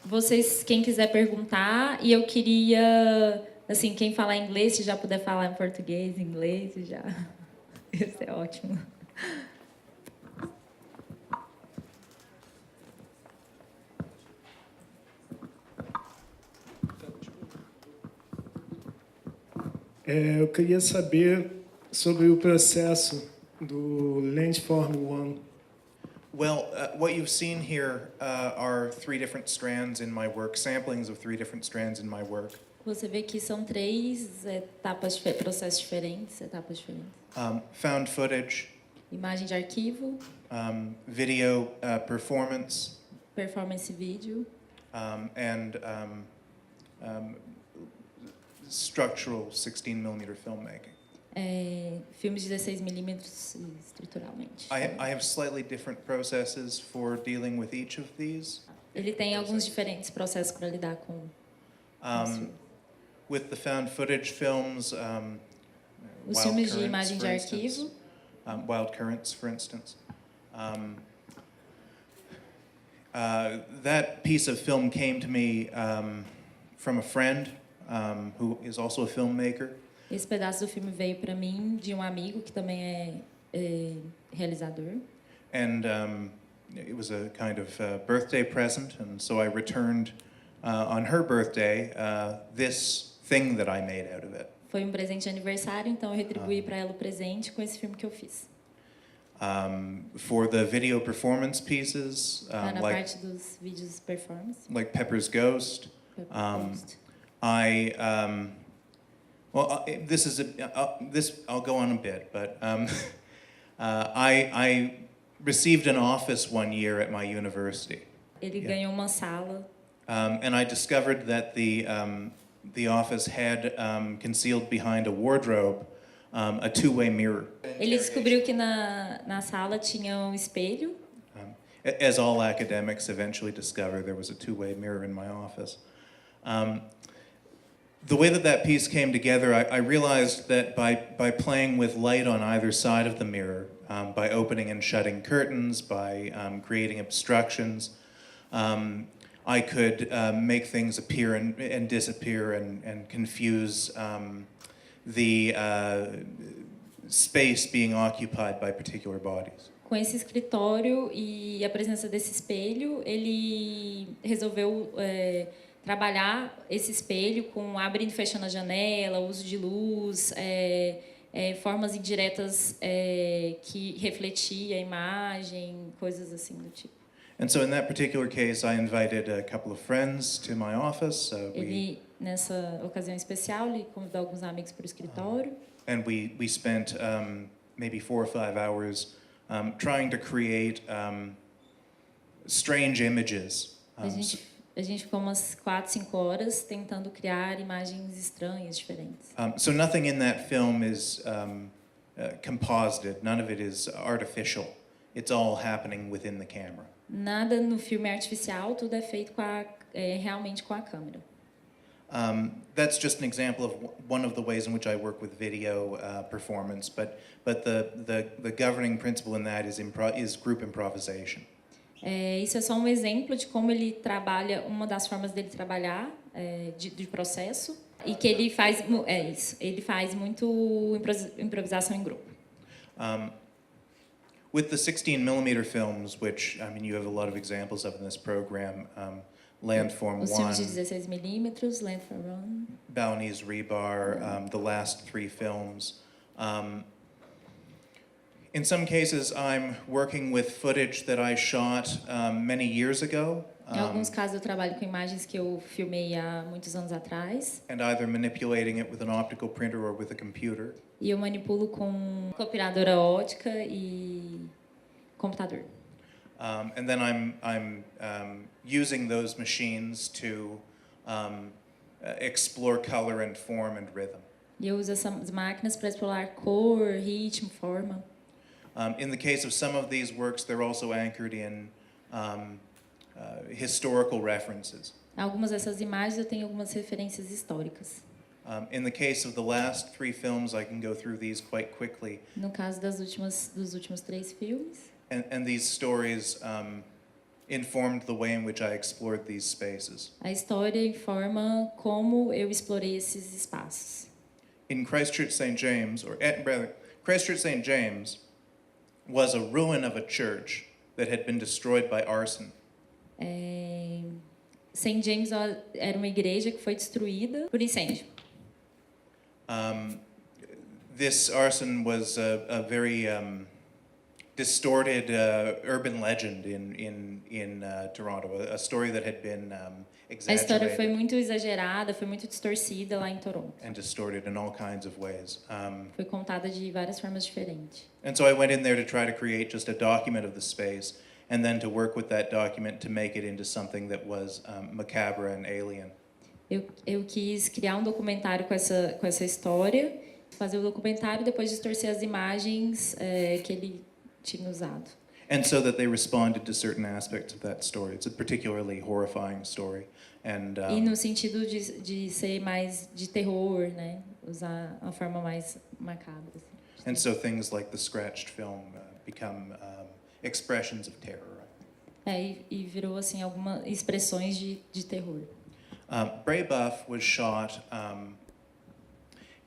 Vocês, quem quiser perguntar, e eu queria, assim, quem falar inglês, se já puder falar em português, inglês, já. Isso é ótimo. Eu queria saber sobre o processo do Landform One. Well, what you've seen here are 3 different strands in my work, samplings of 3 different strands in my work. Você vê que são 3 etapas, processos diferentes, etapas diferentes. Found footage, Imagem de arquivo, video performance, performance vídeo, and structural 16mm filmmaking. Filmes de 16mm estruturalmente. I have slightly different processes for dealing with each of these. Ele tem alguns diferentes processos para lidar com isso. With the found footage films, Os filmes de imagem de arquivo, Wild Currents, for instance. That piece of film came to me from a friend who is also a filmmaker. Esse pedaço do filme veio para mim de um amigo que também é realizador. And it was a kind of birthday present, and so I returned on her birthday this thing that I made out of it. Foi um presente de aniversário, então eu retribuí para ela o presente com esse filme que eu fiz. For the video performance pieces, Na parte dos vídeos performance. Like Pepper's Ghost, this is this I'll go on a bit, but I received an office one year at my university. Ele ganhou uma sala. And I discovered that the office had concealed behind a wardrobe a two-way mirror. Ele descobriu que na sala tinha um espelho. As all academics eventually discover, there was a two-way mirror in my office. The way that piece came together, I realized that by playing with light on either side of the mirror, by opening and shutting curtains, by creating obstructions, I could make things appear and disappear and confuse the space being occupied by particular bodies. Com esse escritório e a presença desse espelho, ele resolveu trabalhar esse espelho com abrindo e fechando a janela, uso de luz, formas indiretas que refletia a imagem, coisas assim do tipo. And so in that particular case, I invited a couple of friends to my office. Ele, nessa ocasião especial, ele convidou alguns amigos para o escritório. And we spent maybe 4 or 5 hours trying to create strange images. A gente ficou umas 4, 5 horas tentando criar imagens estranhas, diferentes. So nothing in that film is composited. None of it is artificial. It's all happening within the camera. Nada no filme é artificial, tudo é feito realmente com a câmera. That's just an example of one of the ways in which I work with video performance, but the governing principle in that is group improvisation. Isso é só um exemplo de como ele trabalha, uma das formas dele trabalhar de processo, e que ele faz ele faz muito improvisação em grupo. With the 16mm films, which I mean you have a lot of examples of in this program, Landform Os filmes de 1, 16mm, Landform 1, Balinese Rebar, the last 3 films. In some cases, I'm working with footage that I shot many years ago. Em alguns casos eu trabalho com imagens que eu filmei há muitos anos atrás. And either manipulating it with an optical printer or with a computer. E eu manipulo com copiadora ótica e computador. And then I'm using those machines to explore color and form and rhythm. E eu uso essas máquinas para explorar cor, ritmo, forma. In the case of some of these works, they're also anchored in historical references. Algumas dessas imagens eu tenho algumas referências históricas. In the case of the last 3 films, I can go through these quite quickly. No caso dos últimos 3 filmes. And these stories informed the way in which I explored these spaces. A história informa como eu explorei esses espaços. In Christchurch St. James, Christchurch St. James was a ruin of a church that had been destroyed by arson. St. James era uma igreja que foi destruída por incêndio. This arson was a very distorted urban legend in Toronto, a story that had been A história foi exaggerated muito exagerada, foi muito distorcida lá em Toronto. and distorted in all kinds of ways. Foi contada de várias formas diferentes. And so I went in there to try to create just a document of the space, and then to work with that document to make it into something that was macabre and alien. Eu quis criar um documentário com essa história, fazer o documentário e depois distorcer as imagens que ele tinha usado. And so that they responded to certain aspects of that story. It's a particularly horrifying story. And, E no sentido de ser mais de terror, né? Usar uma forma mais macabra. Assim. and so things like the scratched film become expressions of terror. E virou assim algumas expressões de terror. Brebeuf was shot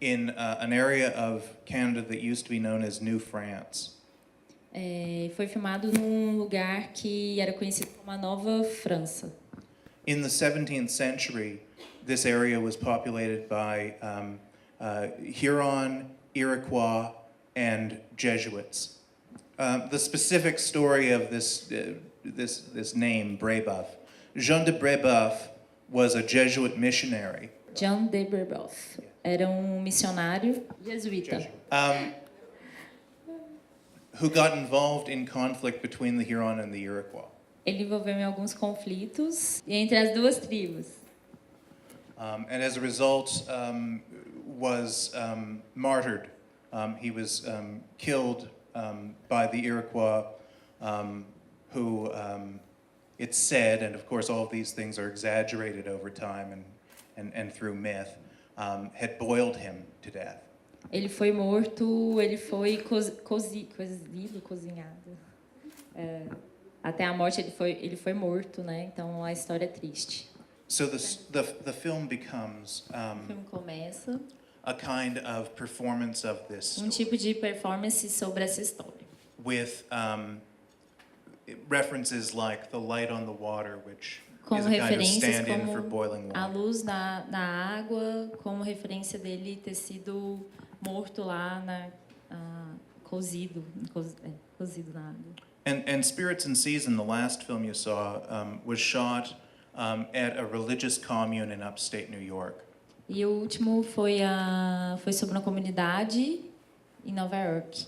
in an area of Canada that used to be known as New France. Foi filmado num lugar que era conhecido como a Nova França. In the 17th century, this area was populated by Huron, Iroquois, and Jesuits. The specific story of this name, Brebeuf. Jean de Brebeuf was a Jesuit missionary. Jean de Brebeuf era missionário jesuíta. Who got involved in conflict between the Huron and the Iroquois. Ele envolveu em alguns conflitos entre as duas tribos. And as a result, was martyred. He was killed by the Iroquois, who, it's said, and of course all of these things are exaggerated over time and through myth, had boiled him to death. Ele foi morto, ele foi cozinhado. Até a morte ele foi morto, né? Então a história é triste. So the film becomes O filme começa a kind of performance of this story, tipo de performance sobre essa história. with references like the light on the water, which Com is a kind of referências stand-in for como boiling a water. luz na água, como referência dele ter sido morto lá cozido na água. And Spirits and Season, the last film you saw, was shot at a religious commune in upstate New York. E o último foi sobre uma comunidade em Nova York.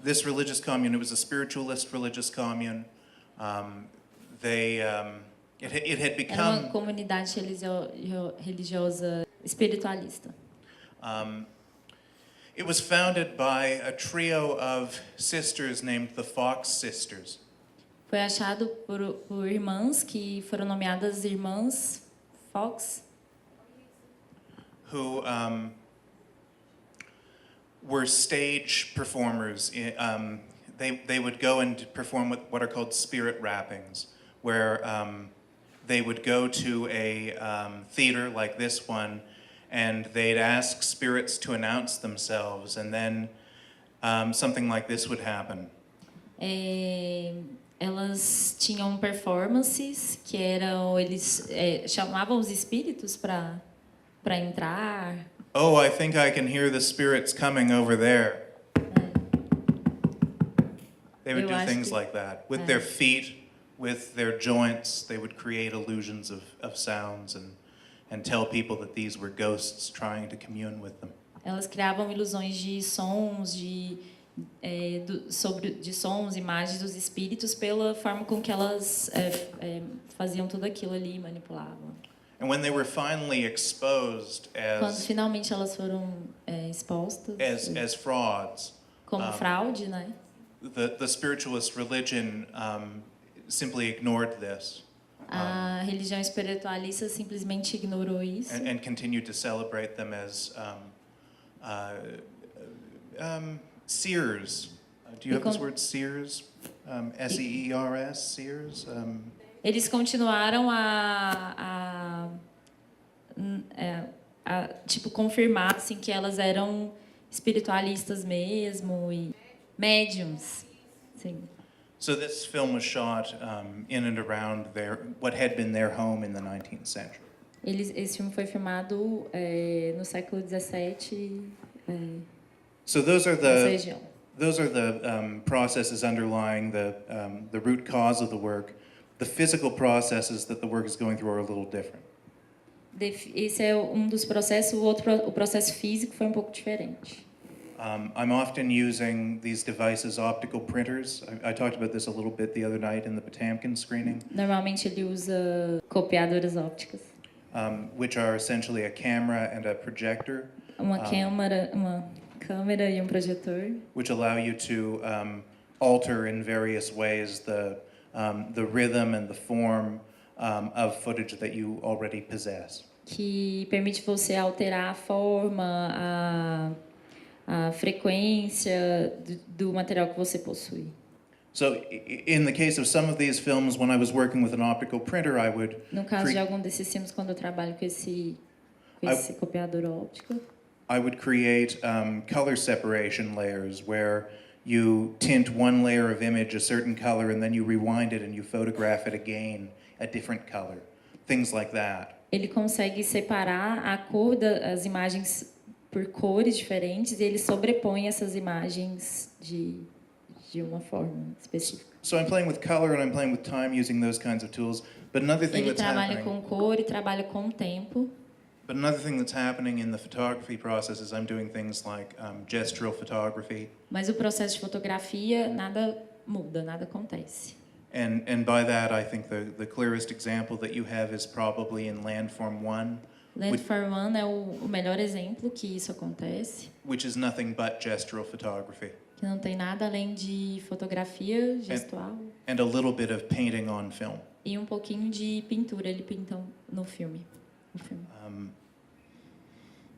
This religious commune, it was a spiritualist religious commune. It had Era become. uma comunidade religiosa espiritualista. It was founded by a trio of sisters named the Fox Sisters. Foi achado por irmãs que foram nomeadas Irmãs Fox, Who were stage performers. They would go and perform what are called spirit rappings, where they would go to a theater like this one, and they'd ask spirits to announce themselves, and then something like this would happen. Elas tinham performances que eles chamavam os espíritos para entrar. Oh, I think I can hear the spirits coming over there. They would Eu do acho things que- like that. With their feet, with their joints, they would create illusions of sounds and tell people that these were ghosts trying to commune with them. Elas criavam ilusões de sons, de sons, imagens dos espíritos pela forma com que elas faziam tudo aquilo ali, manipulavam. And when they were finally exposed Quando finalmente elas foram expostas as frauds, como fraude, né? the spiritualist religion simply ignored this A religião espiritualista simplesmente ignorou isso and continued to celebrate them as seers, Do you have this word Sears? S-E-E-R-S, Sears? Eles continuaram tipo, confirmar assim, que elas eram espiritualistas mesmo e médiums. Sim. So this film was shot in and around what had been their home in the 19th century. Esse filme foi filmado no século XVII. So those are nessa região. Those are the processes underlying the root cause of the work. The physical processes that the work is going through are a little different. Esse é um dos processos. O processo físico foi um pouco diferente. I'm often using these devices, optical printers. I talked about this a little bit the other night in the Potemkin screening. Normalmente ele usa copiadoras ópticas. Which are essentially a camera and a projector. Uma câmera e um projetor. Which allow you to alter in various ways the rhythm and the form of footage that you already possess. Que permite você alterar a forma, a frequência do material que você possui. So, in the case of some of these films, when I was working with an optical printer, I would. No caso de algum desses filmes, quando eu trabalho com esse copiador óptico, I would create color separation layers where you tint one layer of image a certain color and then you rewind it and you photograph it again a different color, things like that. Ele consegue separar a cor das imagens por cores diferentes e ele sobrepõe essas imagens de uma forma específica. So I'm playing with color and I'm playing with time using those kinds of tools, but another thing ele that's trabalha happening. com cor e trabalha com tempo. But another thing that's happening in the photography process is I'm doing things like gestural photography. Mas o processo de fotografia nada muda, nada acontece. And by that I think the clearest example that you have is probably in Landform 1. Landform 1 é o melhor exemplo que isso acontece. Which is nothing but gestural photography. Que não tem nada além de fotografia gestual. And a little bit of painting on film. E um pouquinho de pintura, ele pinta no filme.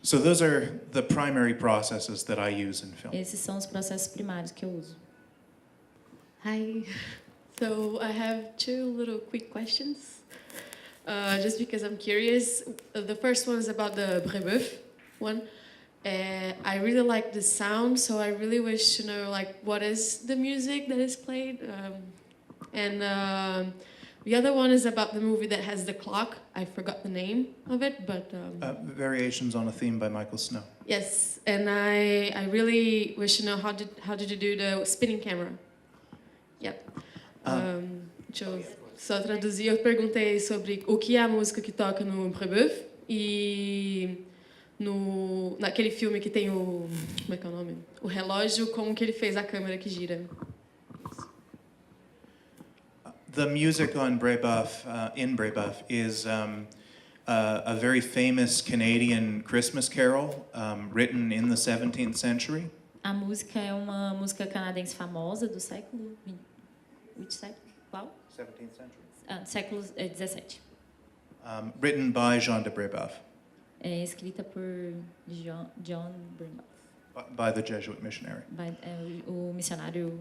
So those are the primary processes that I use in film. Esses são os processos primários que eu uso. Hi. So I have two little quick questions. Just because I'm curious. The first one is about the Brebeuf one. I really like the sound, so I really wish to know like what is the music that is played. The other one is about the movie that has the clock. I forgot the name of it, but Variations on a Theme by Michael Snow. Yes, and I really wish to know how did you do the spinning camera? Yep. Deixa eu só traduzir. Eu perguntei sobre o que é a música que toca no Brebeuf e naquele filme que tem como é que é o nome? O relógio, como que ele fez a câmera que gira. The music on Brebeuf, in Brebeuf, is a very famous Canadian Christmas carol written in the 17th century. A música é uma música canadense famosa do século 20. Qual? 17th century. Século 17. Written by Jean de Brebeuf. É escrita por John Brebeuf. By the Jesuit missionary. O missionário.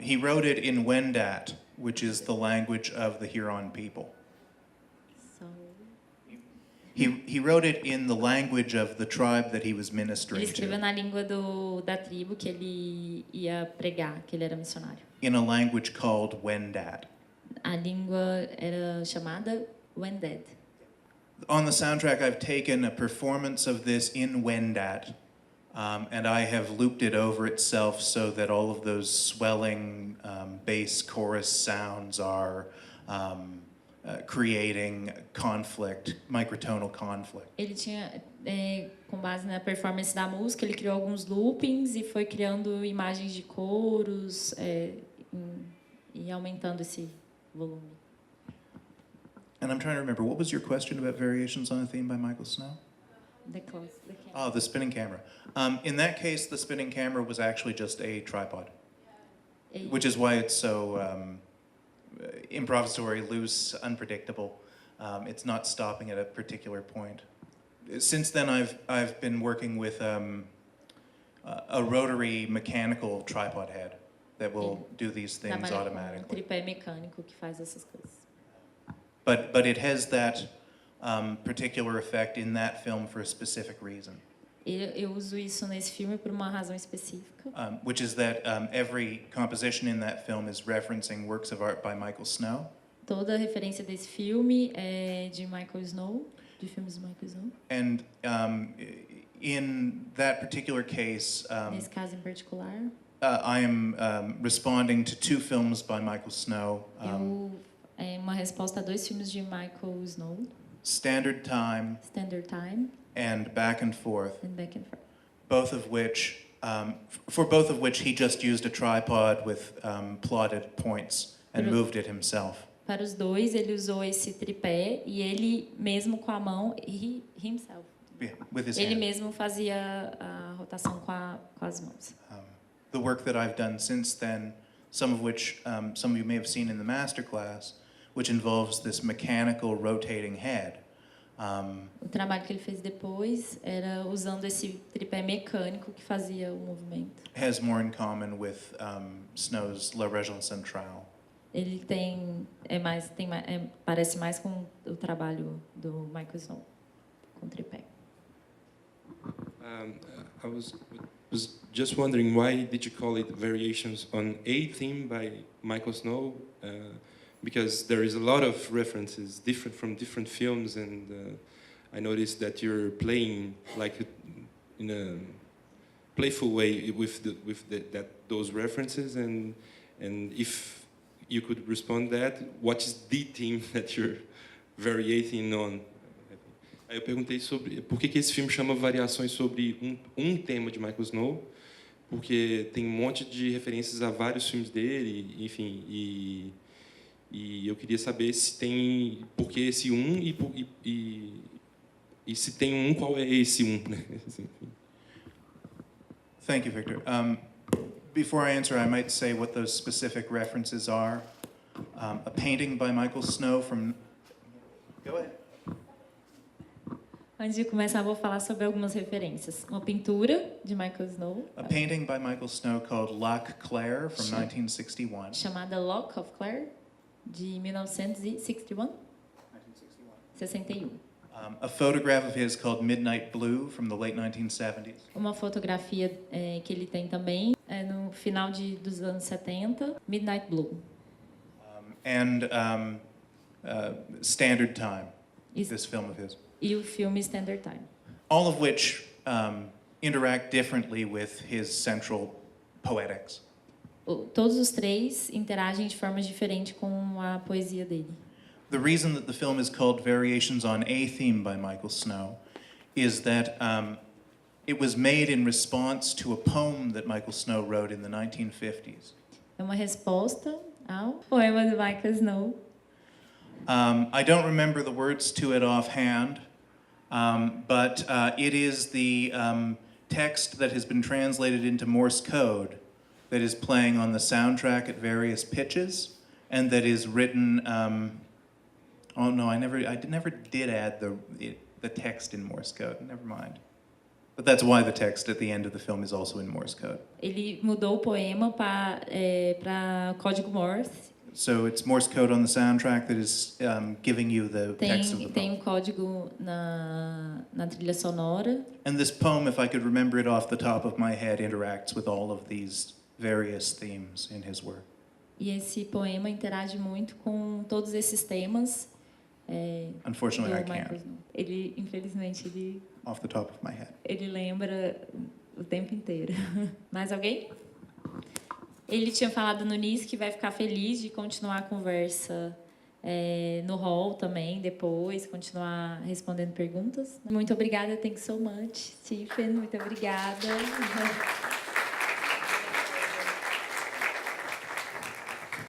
He wrote it in Wendat, which is the language of the Huron people. So... He wrote it in the language of the tribe that he was ministering Ele escreveu to. na língua da tribo que ele ia pregar, que ele era missionário. In a language called Wendat. A língua era chamada Wendat. On the soundtrack, I've taken a performance of this in Wendat, and I have looped it over itself so that all of those swelling bass chorus sounds are creating conflict, microtonal conflict. Ele tinha, com base na performance da música, ele criou alguns loopings e foi criando imagens de coros e aumentando esse volume. And I'm trying to remember, what was your question about Variations on a Theme by Michael Snow? The camera. Oh, the spinning camera. In that case, the spinning camera was actually just a tripod, which is why it's so improvisatory, loose, unpredictable. It's not stopping at a particular point. Since then, I've been working with a rotary mechanical tripod head that will do these things Trabalha com um automatically. tripé mecânico que faz essas coisas. But it has that particular effect in that film for a specific reason. Eu uso isso nesse filme por uma razão específica. Which is that every composition in that film is referencing works of art by Michael Snow. Toda a referência desse filme é de Michael Snow, de filmes de Michael Snow. And in that particular case, Nesse caso em particular, I am responding to two films by Michael Snow. é uma resposta a dois filmes de Michael Snow, Standard Time Standard Time and Back and Forth, and Back and Forth. both of which, for both of which he just used a tripod with plotted points and moved it himself. Para os dois, ele usou esse tripé e ele mesmo com a mão, himself. Yeah, with his Ele hand. mesmo fazia a rotação com as mãos. The work that I've done since then, some of which some of you may have seen in the masterclass, which involves this mechanical rotating head. O trabalho que ele fez depois era usando esse tripé mecânico que fazia o movimento. Has more in common with Snow's La Région Centrale. Ele parece mais com o trabalho do Michael Snow, com o tripé. I was just wondering, why did you call it Variations on a Theme by Michael Snow? Because there is a lot of references different from different films, and I noticed that you're playing like in a playful way with those references, and if you could respond that, what is the theme that you're variating on? Aí eu perguntei sobre por que esse filme chama Variações sobre um tema de Michael Snow, porque tem um monte de referências a vários filmes dele, enfim, e eu queria saber se tem por que esse e se tem qual é esse né? Thank you, Victor. Before I answer, I might say what those specific references are. A painting by Michael Snow from... Go ahead. Antes de começar, vou falar sobre algumas referências. Uma pintura de Michael Snow, A painting by Michael Snow called Lac Clair from 1961. chamada Lock of Clare, de 1961. 61. A photograph of his called Midnight Blue from the late 1970s. Uma fotografia que ele tem também no final dos anos 70, Midnight Blue. And Standard Time, Isso. this film of his. E o filme Standard Time. All of which interact differently with his central poetics. Todos os três interagem de forma diferente com a poesia dele. The reason that the film is called Variations on a Theme by Michael Snow is that it was made in response to a poem that Michael Snow wrote in the 1950s. É uma resposta ao poema do Michael Snow. I don't remember the words to it offhand, but it is the text that has been translated into Morse code that is playing on the soundtrack at various pitches, and that is written. Oh no, I never did add the text in Morse code. Never mind. But that's why the text at the end of the film is also in Morse code. Ele mudou o poema para código Morse. So it's Morse code on the soundtrack that is giving you the text of the Tem poem. código na trilha sonora. And this poem, if I could remember it off the top of my head, interacts with all of these various themes in his work. E esse poema interage muito com todos esses temas. Unfortunately, I do Michael can't, Snow. Ele, infelizmente, off the top of my head. ele lembra o tempo inteiro. Mais alguém? Ele tinha falado no início que vai ficar feliz de continuar a conversa no hall também, depois, continuar respondendo perguntas. Muito obrigada, thank you so much, Stephen, muito obrigada.